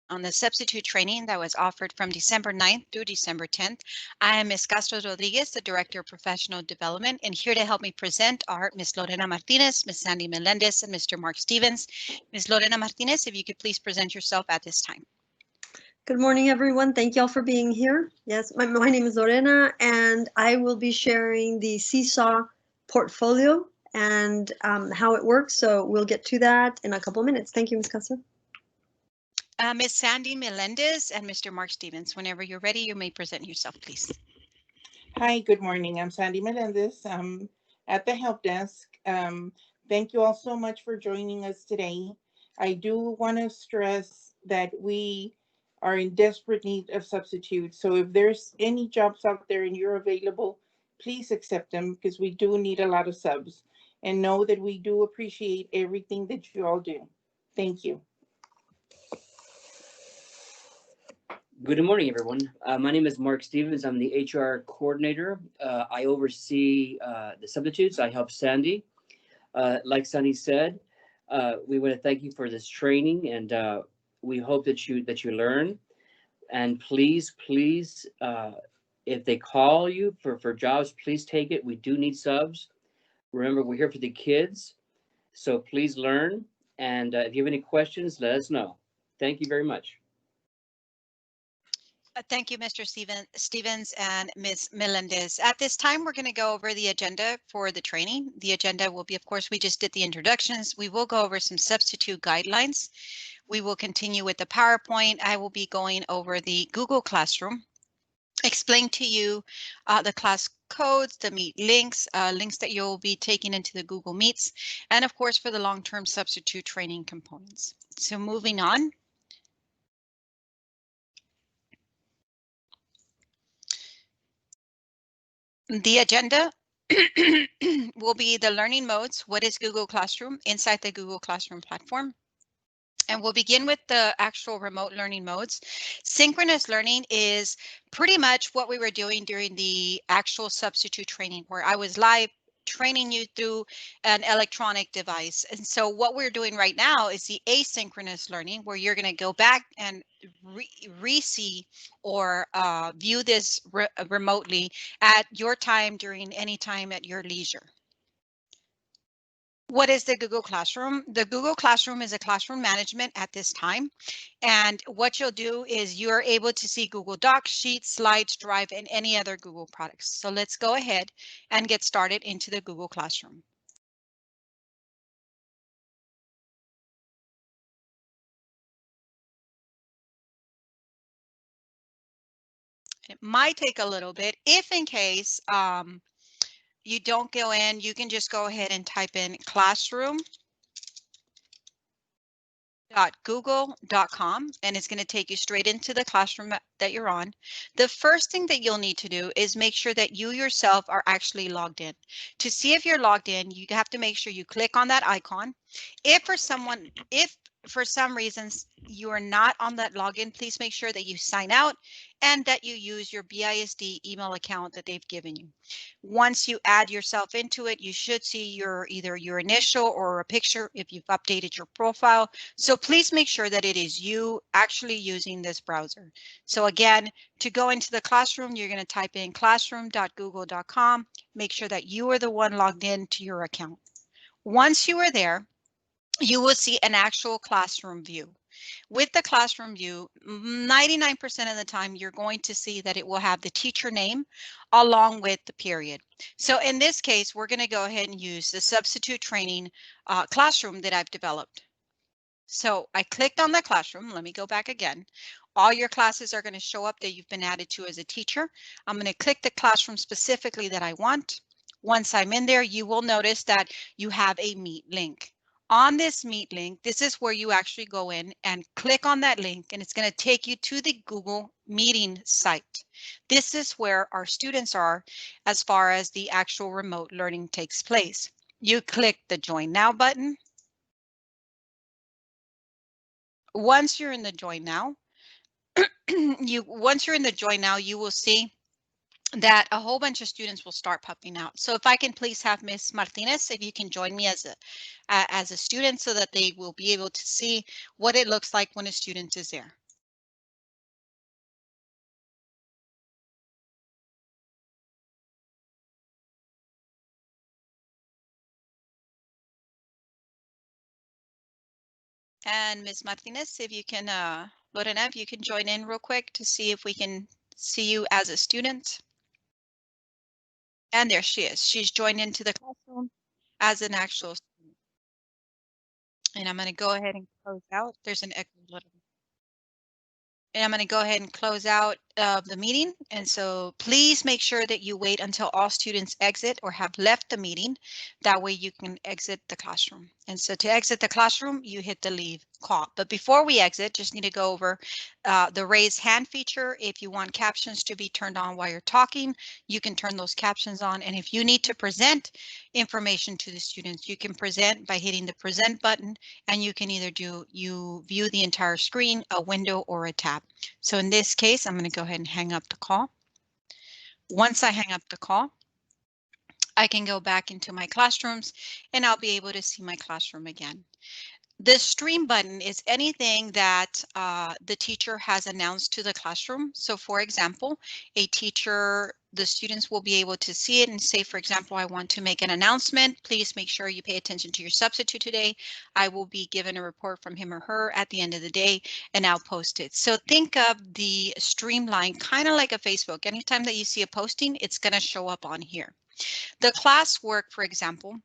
on the substitute training that was offered from December 9th through December 10th. I am Ms. Castro Rodriguez, the Director of Professional Development, and here to help me present are Ms. Lorena Martinez, Ms. Sandy Melendez, and Mr. Mark Stevens. Ms. Lorena Martinez, if you could please present yourself at this time. Good morning, everyone. Thank you all for being here. Yes, my name is Lorena, and I will be sharing the Seesaw portfolio and how it works. So we'll get to that in a couple of minutes. Thank you, Ms. Castro. Ms. Sandy Melendez and Mr. Mark Stevens, whenever you're ready, you may present yourself, please. Hi, good morning. I'm Sandy Melendez. I'm at the help desk. Thank you all so much for joining us today. I do want to stress that we are in desperate need of substitutes. So if there's any jobs out there and you're available, please accept them because we do need a lot of subs. And know that we do appreciate everything that you all do. Thank you. Good morning, everyone. My name is Mark Stevens. I'm the HR coordinator. I oversee the substitutes. I help Sandy. Like Sandy said, we want to thank you for this training, and we hope that you learn. And please, if they call you for jobs, please take it. We do need subs. Remember, we're here for the kids, so please learn. And if you have any questions, let us know. Thank you very much. Thank you, Mr. Stevens and Ms. Melendez. At this time, we're going to go over the agenda for the training. The agenda will be, of course, we just did the introductions. We will go over some substitute guidelines. We will continue with the PowerPoint. I will be going over the Google Classroom, explain to you the class codes, the Meet links, links that you'll be taking into the Google Meets, and of course, for the long-term substitute training components. So moving on. The agenda will be the learning modes. What is Google Classroom inside the Google Classroom platform? And we'll begin with the actual remote learning modes. Synchronous learning is pretty much what we were doing during the actual substitute training, where I was live training you through an electronic device. And so what we're doing right now is the asynchronous learning, where you're going to go back and re-see or view this remotely at your time during any time at your leisure. What is the Google Classroom? The Google Classroom is a classroom management at this time. And what you'll do is you're able to see Google Docs, Sheets, Slides, Drive, and any other Google products. So let's go ahead and get started into the Google Classroom. It might take a little bit. If in case you don't go in, you can just go ahead and type in classroom.google.com and it's going to take you straight into the classroom that you're on. The first thing that you'll need to do is make sure that you yourself are actually logged in. To see if you're logged in, you have to make sure you click on that icon. If for some reasons you are not on that login, please make sure that you sign out and that you use your BISD email account that they've given you. Once you add yourself into it, you should see either your initial or a picture if you've updated your profile. So please make sure that it is you actually using this browser. So again, to go into the classroom, you're going to type in classroom.google.com. Make sure that you are the one logged in to your account. Once you are there, you will see an actual classroom view. With the classroom view, 99% of the time, you're going to see that it will have the teacher name along with the period. So in this case, we're going to go ahead and use the substitute training classroom that I've developed. So I clicked on the classroom. Let me go back again. All your classes are going to show up that you've been added to as a teacher. I'm going to click the classroom specifically that I want. Once I'm in there, you will notice that you have a Meet link. On this Meet link, this is where you actually go in and click on that link, and it's going to take you to the Google Meeting site. This is where our students are as far as the actual remote learning takes place. You click the Join Now button. Once you're in the Join Now, you will see that a whole bunch of students will start popping out. So if I can please have Ms. Martinez, if you can join me as a student so that they will be able to see what it looks like when a student is there. And Ms. Martinez, if you can, Lorena, if you can join in real quick to see if we can see you as a student. And there she is. She's joined into the classroom as an actual student. And I'm going to go ahead and close out. There's an echo. And I'm going to go ahead and close out the meeting. And so please make sure that you wait until all students exit or have left the meeting. That way you can exit the classroom. And so to exit the classroom, you hit the leave call. But before we exit, just need to go over the raise hand feature. If you want captions to be turned on while you're talking, you can turn those captions on. And if you need to present information to the students, you can present by hitting the present button, and you can either view the entire screen, a window, or a tab. So in this case, I'm going to go ahead and hang up the call. Once I hang up the call, I can go back into my classrooms and I'll be able to see my classroom again. The stream button is anything that the teacher has announced to the classroom. So for example, the students will be able to see it and say, for example, I want to make an announcement. Please make sure you pay attention to your substitute today. I will be given a report from him or her at the end of the day, and I'll post it. So think of the streamline kind of like a Facebook. Anytime that you see a posting, it's going to show up on here. The classwork, for example,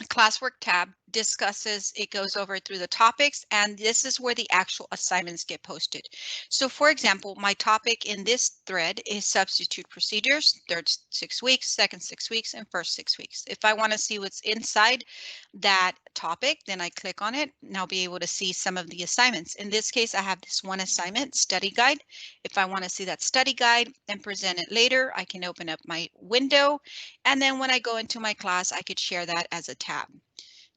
classwork tab discusses, it goes over through the topics, and this is where the actual assignments get posted. So for example, my topic in this thread is substitute procedures, third 6 weeks, second 6 weeks, and first 6 weeks. If I want to see what's inside that topic, then I click on it and I'll be able to see some of the assignments. In this case, I have this one assignment, study guide. If I want to see that study guide and present it later, I can open up my window, and then when I go into my class, I could share that as a tab.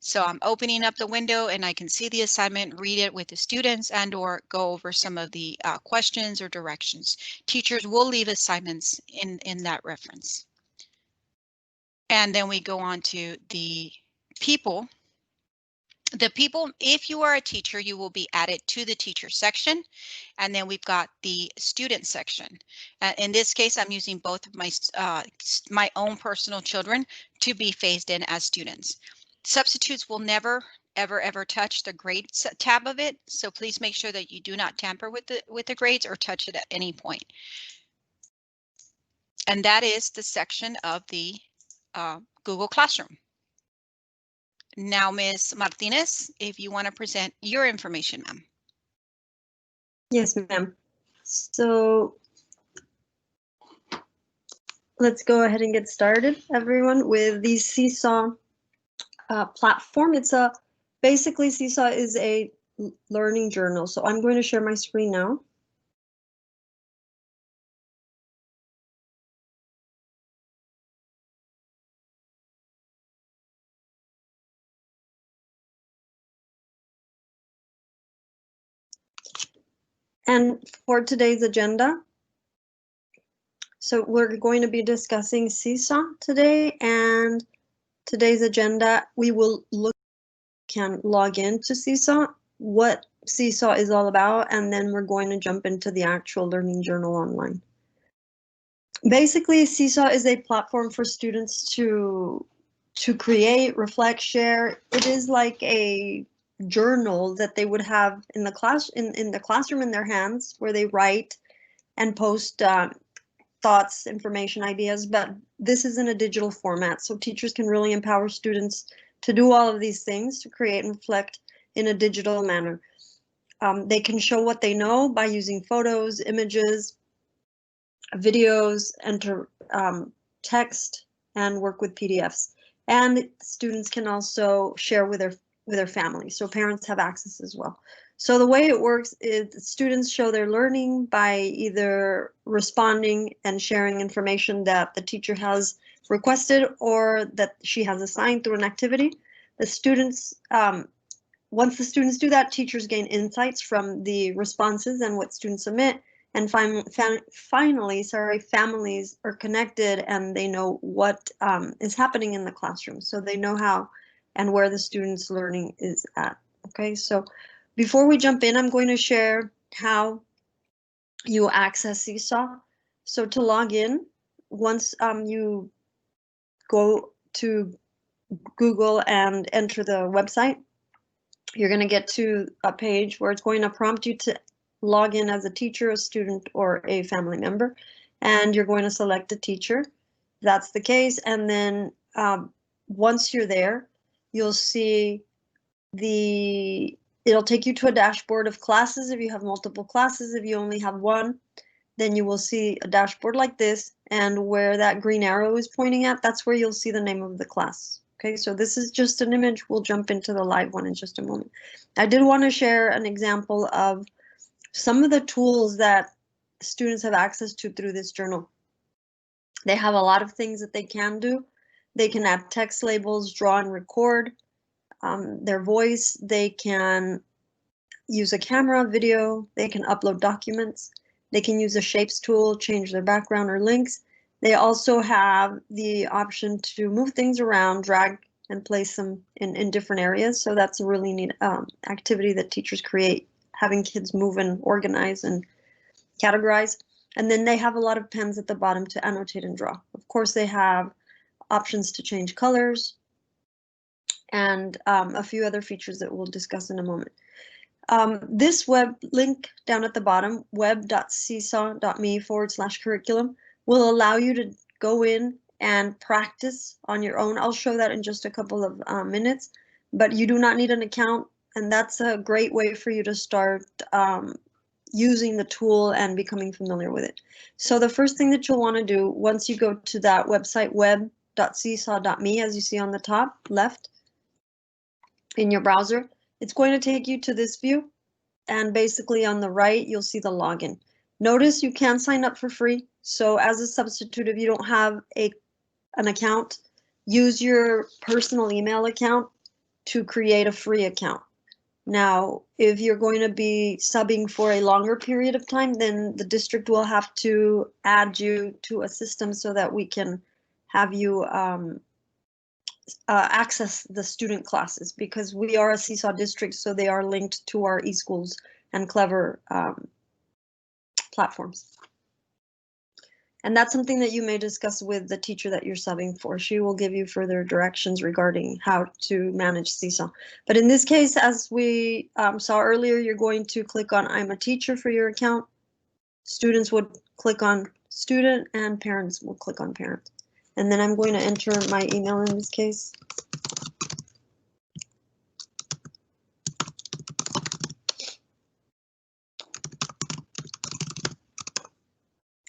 So I'm opening up the window and I can see the assignment, read it with the students, and or go over some of the questions or directions. Teachers will leave assignments in that reference. And then we go on to the people. The people, if you are a teacher, you will be added to the teacher section. And then we've got the student section. In this case, I'm using both of my own personal children to be phased in as students. Substitutes will never, ever touch the grades tab of it. So please make sure that you do not tamper with the grades or touch it at any point. And that is the section of the Google Classroom. Now, Ms. Martinez, if you want to present your information, ma'am. Yes, ma'am. So let's go ahead and get started, everyone, with the Seesaw platform. Basically Seesaw is a learning journal. So I'm going to share my screen now. And for today's agenda, so we're going to be discussing Seesaw today, and today's agenda, we will can log into Seesaw, what Seesaw is all about, and then we're going to jump into the actual learning journal online. Basically, Seesaw is a platform for students to create, reflect, share. It is like a journal that they would have in the classroom in their hands, where they write and post thoughts, information, ideas, but this is in a digital format, so teachers can really empower students to do all of these things, to create and reflect in a digital manner. They can show what they know by using photos, images, videos, enter text, and work with PDFs. And students can also share with their family, so parents have access as well. So the way it works is students show their learning by either responding and sharing information that the teacher has requested or that she has assigned through an activity. The students, once the students do that, teachers gain insights from the responses and what students submit. And finally, families are connected and they know what is happening in the classroom. So they know how and where the students' learning is at. Okay, so before we jump in, I'm going to share how you access Seesaw. So to log in, once you go to Google and enter the website, you're going to get to a page where it's going to prompt you to log in as a teacher, a student, or a family member. And you're going to select a teacher. If that's the case. And then once you're there, you'll see it'll take you to a dashboard of classes. If you have multiple classes, if you only have one, then you will see a dashboard like this, and where that green arrow is pointing at, that's where you'll see the name of the class. Okay, so this is just an image. We'll jump into the live one in just a moment. I did want to share an example of some of the tools that students have access to through this journal. They have a lot of things that they can do. They can add text labels, draw and record their voice. They can use a camera, video. They can upload documents. They can use a shapes tool, change their background or links. They also have the option to move things around, drag and place them in different areas. So that's a really neat activity that teachers create, having kids move and organize and categorize. And then they have a lot of pens at the bottom to annotate and draw. Of course, they have options to change colors and a few other features that we'll discuss in a moment. This web link down at the bottom, web.seesaw.me/curriculum, will allow you to go in and practice on your own. I'll show that in just a couple of minutes, but you do not need an account, and that's a great way for you to start using the tool and becoming familiar with it. So the first thing that you'll want to do once you go to that website, web.seesaw.me, as you see on the top left in your browser, it's going to take you to this view, and basically on the right, you'll see the login. Notice you can sign up for free. So as a substitute, if you don't have an account, use your personal email account to create a free account. Now, if you're going to be subbing for a longer period of time, then the district will have to add you to a system so that we can have you access the student classes, because we are a Seesaw district, so they are linked to our eSchools and Clever platforms. And that's something that you may discuss with the teacher that you're subbing for. She will give you further directions regarding how to manage Seesaw. But in this case, as we saw earlier, you're going to click on I'm a teacher for your account. Students would click on student, and parents will click on parent. And then I'm going to enter my email in this case.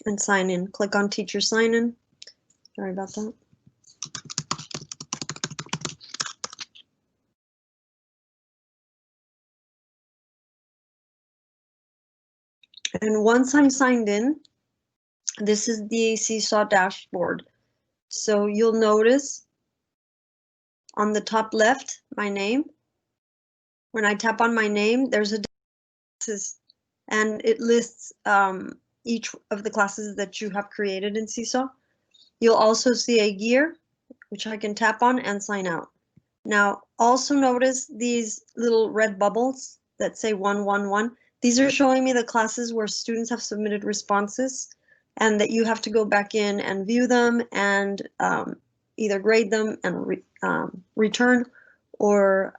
And sign in. Click on teacher sign in. Sorry about that. And once I'm signed in, this is the Seesaw dashboard. So you'll notice on the top left, my name. When I tap on my name, there's a classes, and it lists each of the classes that you have created in Seesaw. You'll also see a year, which I can tap on and sign out. Now, also notice these little red bubbles that say 111. These are showing me the classes where students have submitted responses, and that you have to go back in and view them and either grade them and return, or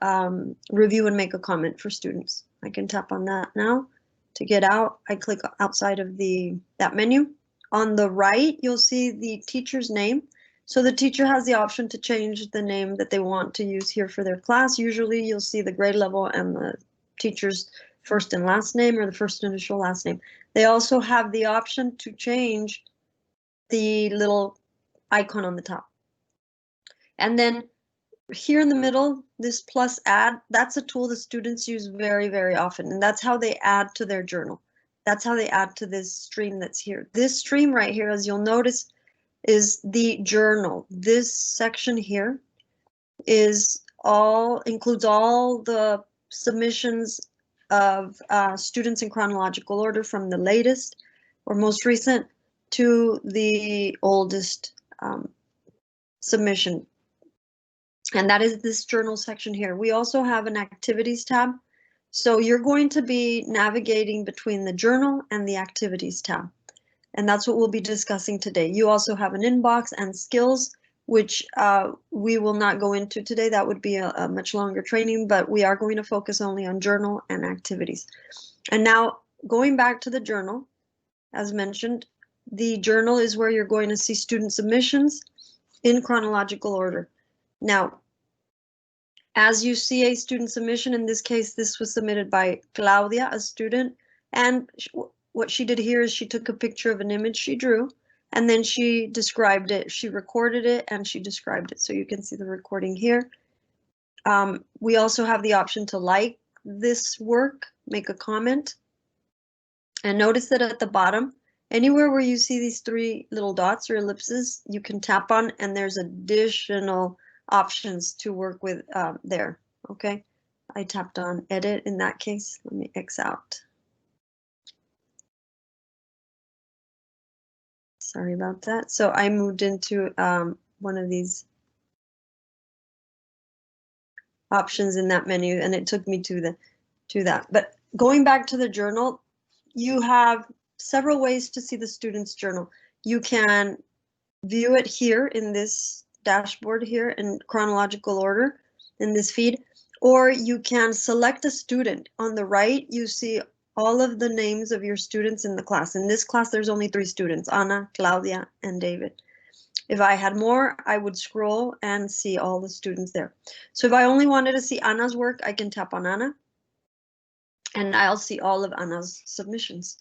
review and make a comment for students. I can tap on that now. To get out, I click outside of that menu. On the right, you'll see the teacher's name. So the teacher has the option to change the name that they want to use here for their class. Usually you'll see the grade level and the teacher's first and last name, or the first initial last name. They also have the option to change the little icon on the top. And then here in the middle, this plus add, that's a tool that students use very, very often. And that's how they add to their journal. That's how they add to this stream that's here. This stream right here, as you'll notice, is the journal. This section here includes all the submissions of students in chronological order, from the latest or most recent to the oldest submission. And that is this journal section here. We also have an activities tab. So you're going to be navigating between the journal and the activities tab. And that's what we'll be discussing today. You also have an inbox and skills, which we will not go into today. That would be a much longer training, but we are going to focus only on journal and activities. And now going back to the journal, as mentioned, the journal is where you're going to see student submissions in chronological order. Now, as you see a student submission, in this case, this was submitted by Claudia, a student, and what she did here is she took a picture of an image she drew, and then she described it. She recorded it and she described it. So you can see the recording here. We also have the option to like this work, make a comment. And notice that at the bottom, anywhere where you see these three little dots or ellipses, you can tap on, and there's additional options to work with there. Okay, I tapped on edit in that case. Let me X out. Sorry about that. So I moved into one of these options in that menu, and it took me to that. But going back to the journal, you have several ways to see the student's journal. You can view it here in this dashboard here in chronological order in this feed, or you can select a student. On the right, you see all of the names of your students in the class. In this class, there's only 3 students, Anna, Claudia, and David. If I had more, I would scroll and see all the students there. So if I only wanted to see Anna's work, I can tap on Anna, and I'll see all of Anna's submissions.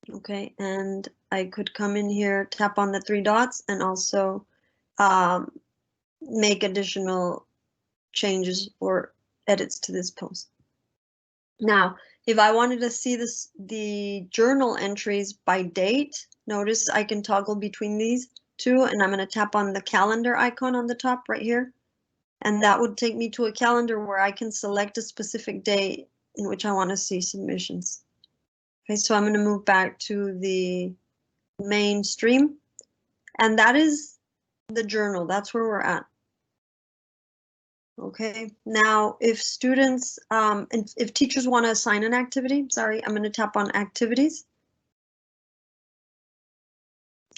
Okay, and I could come in here, tap on the 3 dots, and also make additional changes or edits to this post. Now, if I wanted to see the journal entries by date, notice I can toggle between these 2, and I'm going to tap on the calendar icon on the top right here. And that would take me to a calendar where I can select a specific day in which I want to see submissions. Okay, so I'm going to move back to the main stream, and that is the journal. That's where we're at. Okay, now if students, if teachers want to assign an activity, sorry, I'm going to tap on activities.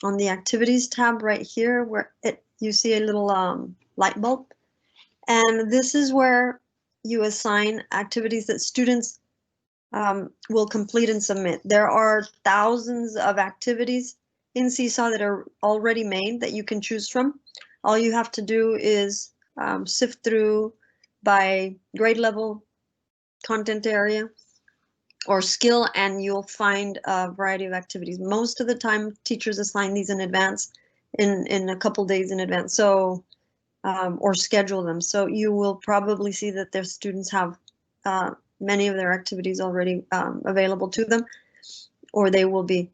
On the activities tab right here, where you see a little light bulb. And this is where you assign activities that students will complete and submit. There are thousands of activities in Seesaw that are already made that you can choose from. All you have to do is sift through by grade level, content area, or skill, and you'll find a variety of activities. Most of the time, teachers assign these in advance, in a couple days in advance, so or schedule them. So you will probably see that their students have many of their activities already available to them, or they will be.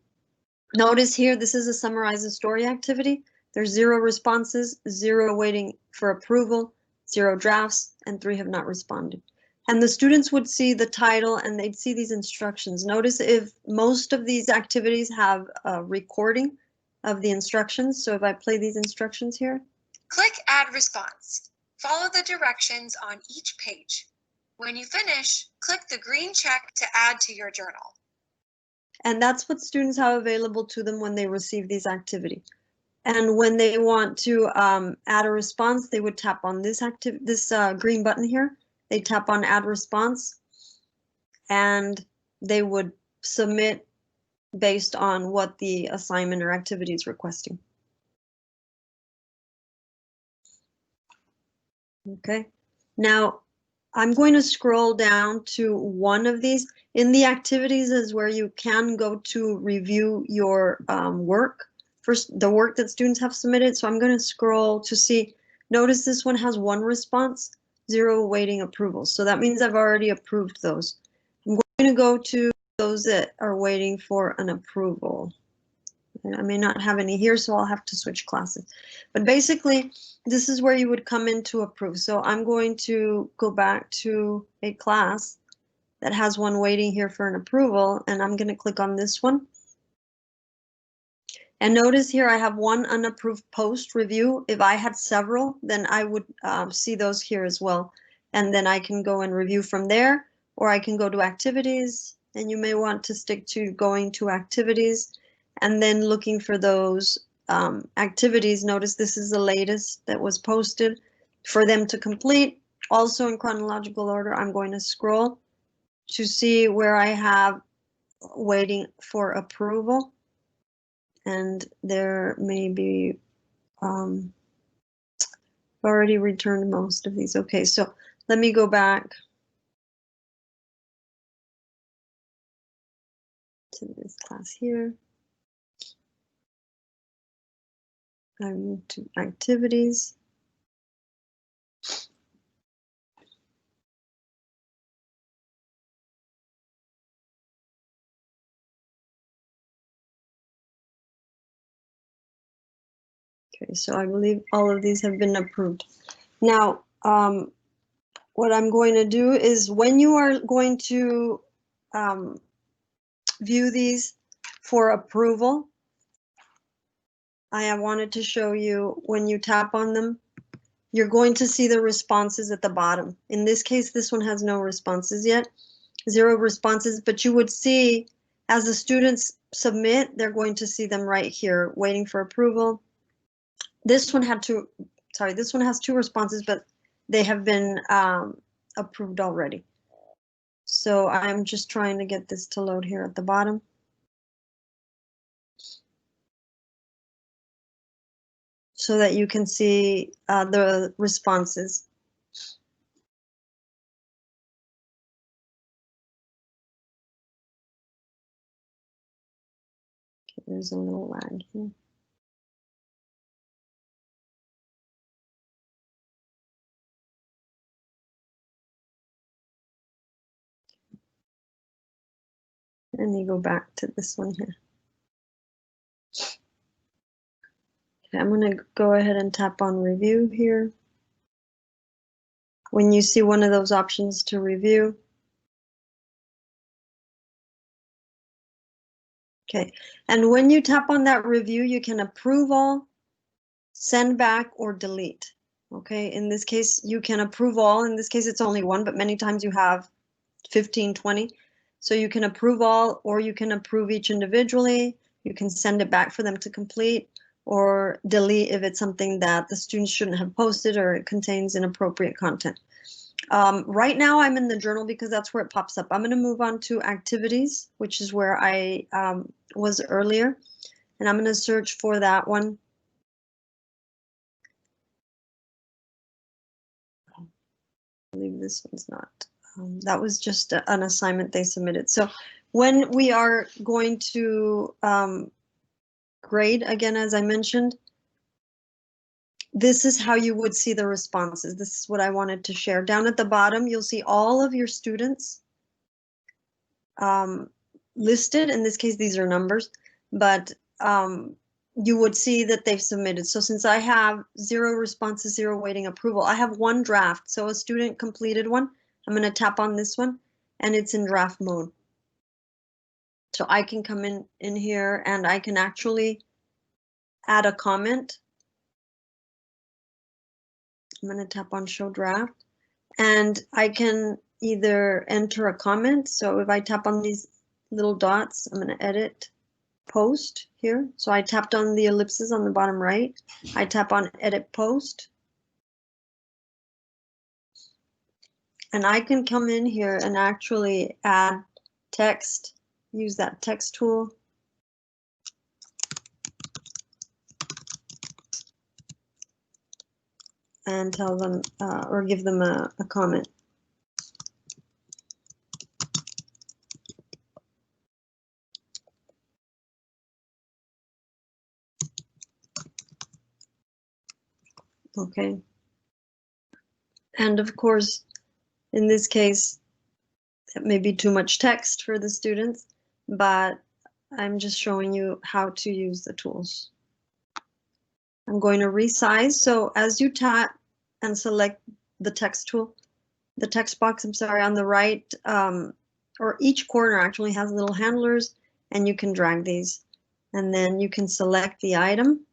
Notice here, this is a summarize a story activity. There's 0 responses, 0 waiting for approval, 0 drafts, and 3 have not responded. And the students would see the title and they'd see these instructions. Notice if most of these activities have a recording of the instructions. So if I play these instructions here. Click Add Response. Follow the directions on each page. When you finish, click the green check to add to your journal. And that's what students have available to them when they receive these activities. And when they want to add a response, they would tap on this green button here. They tap on Add Response, and they would submit based on what the assignment or activity is requesting. Okay, now I'm going to scroll down to one of these. In the activities is where you can go to review your work. First, the work that students have submitted. So I'm going to scroll to see, notice this one has 1 response, 0 waiting approval. So that means I've already approved those. I'm going to go to those that are waiting for an approval. And I may not have any here, so I'll have to switch classes. But basically, this is where you would come in to approve. So I'm going to go back to a class that has one waiting here for an approval, and I'm going to click on this one. And notice here I have 1 unapproved post review. If I had several, then I would see those here as well. And then I can go and review from there, or I can go to activities, and you may want to stick to going to activities and then looking for those activities, notice this is the latest that was posted for them to complete. Also in chronological order, I'm going to scroll to see where I have waiting for approval. And there may be already returned most of these. Okay, so let me go back to this class here. I move to activities. Okay, so I believe all of these have been approved. Now, what I'm going to do is when you are going to view these for approval, I wanted to show you when you tap on them, you're going to see the responses at the bottom. In this case, this one has no responses yet, 0 responses, but you would see as the students submit, they're going to see them right here waiting for approval. This one had two, sorry, this one has 2 responses, but they have been approved already. So I'm just trying to get this to load here at the bottom. So that you can see the responses. Okay, there's a little lag here. Let me go back to this one here. Okay, I'm going to go ahead and tap on review here. When you see one of those options to review. Okay, and when you tap on that review, you can approve all, send back, or delete. Okay, in this case, you can approve all. In this case, it's only one, but many times you have 15, 20. So you can approve all, or you can approve each individually. You can send it back for them to complete, or delete if it's something that the students shouldn't have posted or it contains inappropriate content. Right now I'm in the journal because that's where it pops up. I'm going to move on to activities, which is where I was earlier, and I'm going to search for that one. I believe this one's not. That was just an assignment they submitted. So when we are going to grade, again, as I mentioned, this is how you would see the responses. This is what I wanted to share. Down at the bottom, you'll see all of your students listed. In this case, these are numbers, but you would see that they've submitted. So since I have 0 responses, 0 waiting approval, I have 1 draft. So a student completed one. I'm going to tap on this one and it's in draft mode. So I can come in here and I can actually add a comment. I'm going to tap on show draft and I can either enter a comment. So if I tap on these little dots, I'm going to edit post here. So I tapped on the ellipses on the bottom right. I tap on edit post. And I can come in here and actually add text, use that text tool. And tell them or give them a comment. Okay. And of course, in this case, it may be too much text for the students, but I'm just showing you how to use the tools. I'm going to resize. So as you tap and select the text tool, the text box, I'm sorry, on the right, or each corner actually has little handlers, and you can drag these. And then you can select the item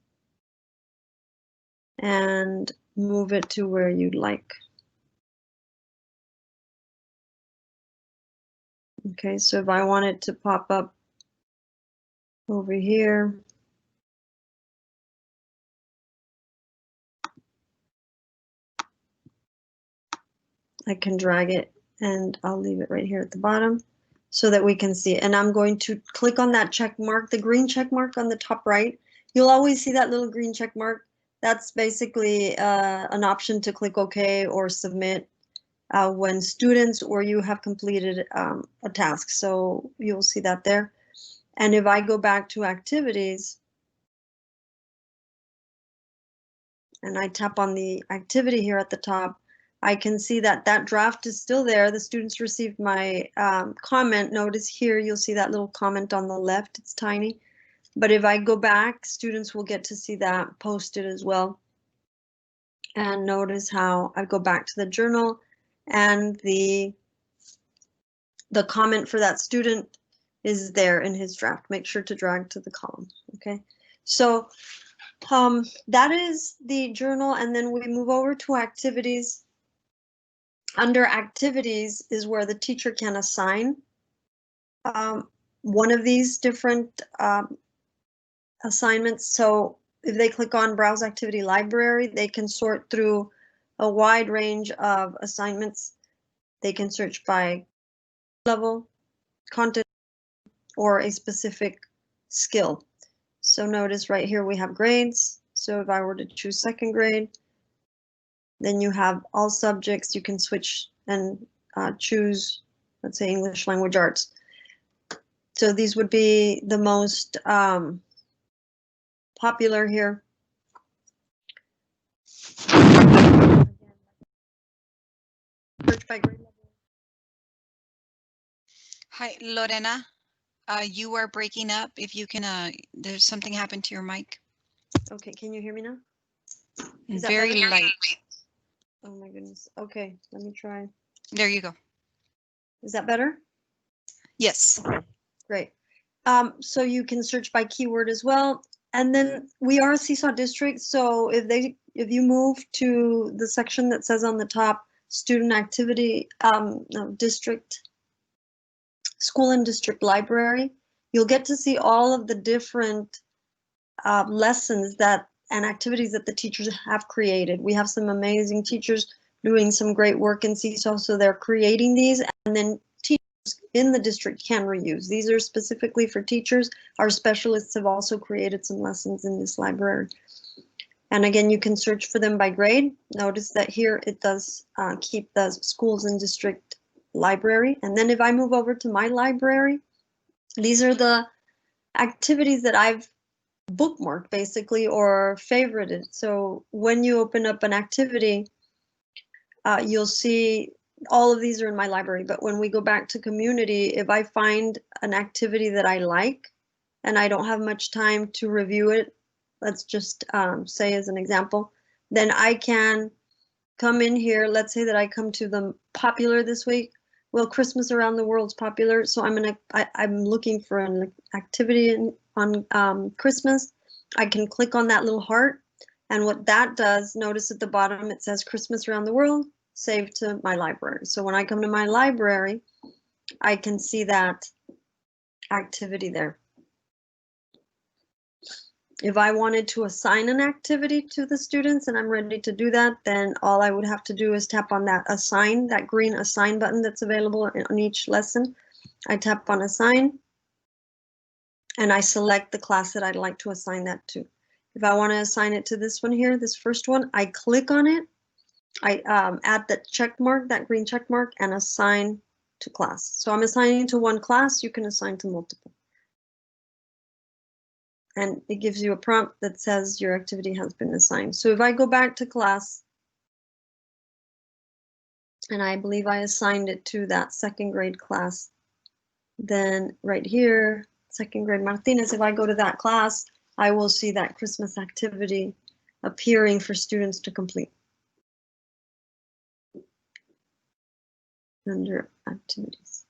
and move it to where you'd like. Okay, so if I want it to pop up over here, I can drag it and I'll leave it right here at the bottom so that we can see it. And I'm going to click on that check mark, the green check mark on the top right. You'll always see that little green check mark. That's basically an option to click OK or submit when students or you have completed a task. So you'll see that there. And if I go back to activities and I tap on the activity here at the top, I can see that that draft is still there. The students received my comment. Notice here, you'll see that little comment on the left. It's tiny. But if I go back, students will get to see that posted as well. And notice how I go back to the journal and the comment for that student is there in his draft. Make sure to drag to the column. Okay, so that is the journal, and then we move over to activities. Under activities is where the teacher can assign one of these different assignments. So if they click on Browse Activity Library, they can sort through a wide range of assignments. They can search by level, content, or a specific skill. So notice right here we have grades. So if I were to choose second grade, then you have all subjects. You can switch and choose, let's say, English language arts. So these would be the most popular here. Search by grade level. Hi, Lorena. You are breaking up. If you can, there's something happened to your mic. Okay, can you hear me now? Is that Very better? light. Oh my goodness. Okay, let me try. There you go. Is that better? Yes. Okay, great. So you can search by keyword as well. And then we are a Seesaw district. So if you move to the section that says on the top, student activity, district, school and district library, you'll get to see all of the different lessons that and activities that the teachers have created. We have some amazing teachers doing some great work in Seesaw, so they're creating these, and then teachers in the district can reuse. These are specifically for teachers. Our specialists have also created some lessons in this library. And again, you can search for them by grade. Notice that here it does keep the schools and district library. And then if I move over to my library, these are the activities that I've bookmarked basically or favorited. So when you open up an activity, you'll see all of these are in my library. But when we go back to community, if I find an activity that I like and I don't have much time to review it, let's just say as an example, then I can come in here. Let's say that I come to the popular this week. Well, Christmas around the world's popular, so I'm looking for an activity on Christmas. I can click on that little heart, and what that does, notice at the bottom it says Christmas around the world, save to my library. So when I come to my library, I can see that activity there. If I wanted to assign an activity to the students and I'm ready to do that, then all I would have to do is tap on that assign, that green assign button that's available on each lesson. I tap on assign and I select the class that I'd like to assign that to. If I want to assign it to this one here, this first one, I click on it. I add that check mark, that green check mark, and assign to class. So I'm assigning to one class. You can assign to multiple. And it gives you a prompt that says your activity has been assigned. So if I go back to class, and I believe I assigned it to that second grade class, then right here, second grade Martinez, if I go to that class, I will see that Christmas activity appearing for students to complete under activities.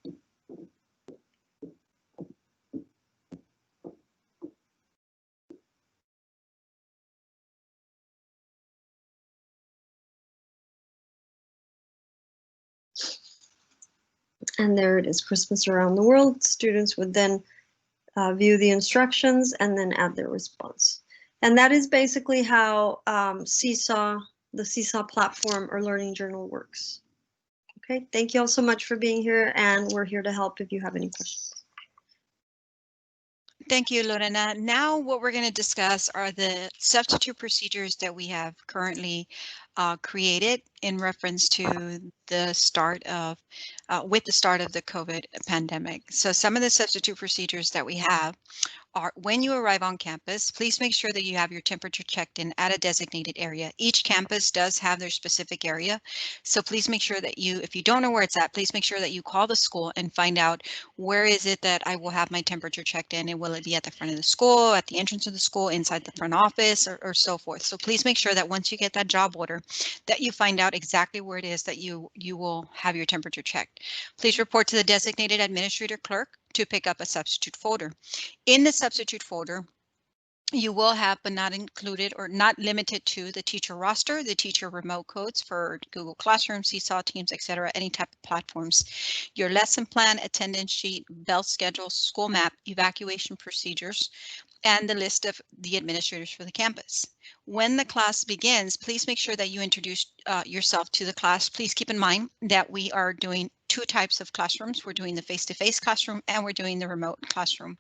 And there it is, Christmas around the world. Students would then view the instructions and then add their response. And that is basically how Seesaw, the Seesaw platform or learning journal works. Okay, thank you all so much for being here, and we're here to help if you have any questions. Thank you, Lorena. Now what we're going to discuss are the substitute procedures that we have currently created in reference to the start of, with the start of the COVID pandemic. So some of the substitute procedures that we have are: when you arrive on campus, please make sure that you have your temperature checked in at a designated area. Each campus does have their specific area. So please make sure that you, if you don't know where it's at, please make sure that you call the school and find out where is it that I will have my temperature checked in, and will it be at the front of the school, at the entrance of the school, inside the front office, or so forth. So please make sure that once you get that job order, that you find out exactly where it is that you will have your temperature checked. Please report to the designated administrator clerk to pick up a substitute folder. In the substitute folder, you will have, but not included or not limited to, the teacher roster, the teacher remote codes for Google Classroom, Seesaw, Teams, etc., any type of platforms, your lesson plan, attendance sheet, bell schedule, school map, evacuation procedures, and the list of the administrators for the campus. When the class begins, please make sure that you introduce yourself to the class. Please keep in mind that we are doing two types of classrooms. We're doing the face-to-face classroom, and we're doing the remote classroom.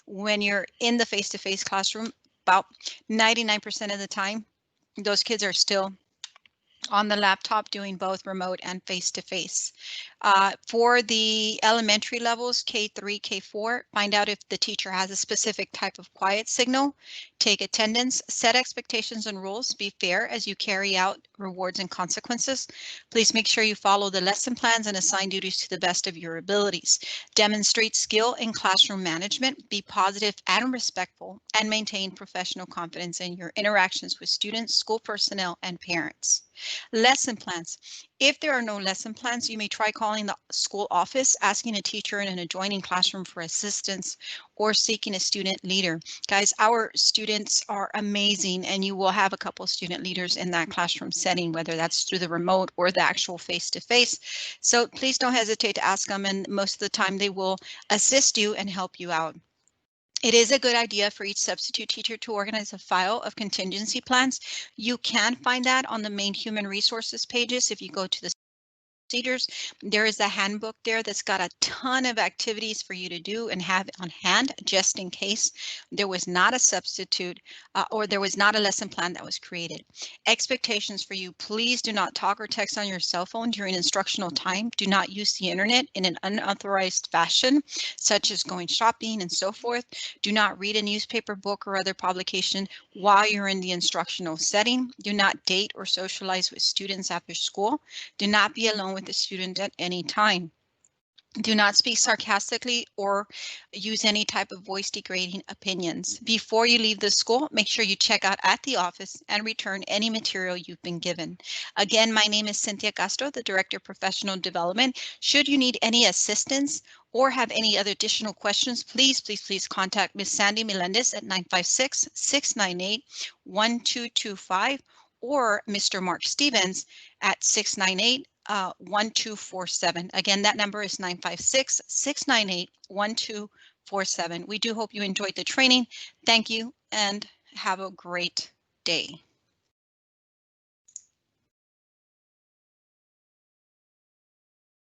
When you're in the face-to-face classroom, about 99% of the time, those kids are still on the laptop doing both remote and face-to-face. For the elementary levels, K3, K4, find out if the teacher has a specific type of quiet signal, take attendance, set expectations and rules, be fair as you carry out rewards and consequences. Please make sure you follow the lesson plans and assign duties to the best of your abilities. Demonstrate skill in classroom management, be positive and respectful, and maintain professional confidence in your interactions with students, school personnel, and parents. Lesson plans. If there are no lesson plans, you may try calling the school office, asking a teacher in an adjoining classroom for assistance, or seeking a student leader. Guys, our students are amazing, and you will have a couple of student leaders in that classroom setting, whether that's through the remote or the actual face-to-face. So please don't hesitate to ask them, and most of the time they will assist you and help you out. It is a good idea for each substitute teacher to organize a file of contingency plans. You can find that on the main human resources pages. If you go to the procedures, there is a handbook there that's got a ton of activities for you to do and have on hand, just in case there was not a substitute or there was not a lesson plan that was created. Expectations for you: please do not talk or text on your cell phone during instructional time. Do not use the internet in an unauthorized fashion, such as going shopping and so forth. Do not read a newspaper, book, or other publication while you're in the instructional setting. Do not date or socialize with students after school. Do not be alone with the student at any time. Do not speak sarcastically or use any type of voice degrading opinions. Before you leave the school, make sure you check out at the office and return any material you've been given. Again, my name is Cynthia Castro, the Director of Professional Development. Should you need any assistance or have any other additional questions, please contact Ms. Sandy Melendez at 956-698-1225 or Mr. Mark Stevens at 698-1247. Again, that number is 956-698-1247. We do hope you enjoyed the training. Thank you and have a great day.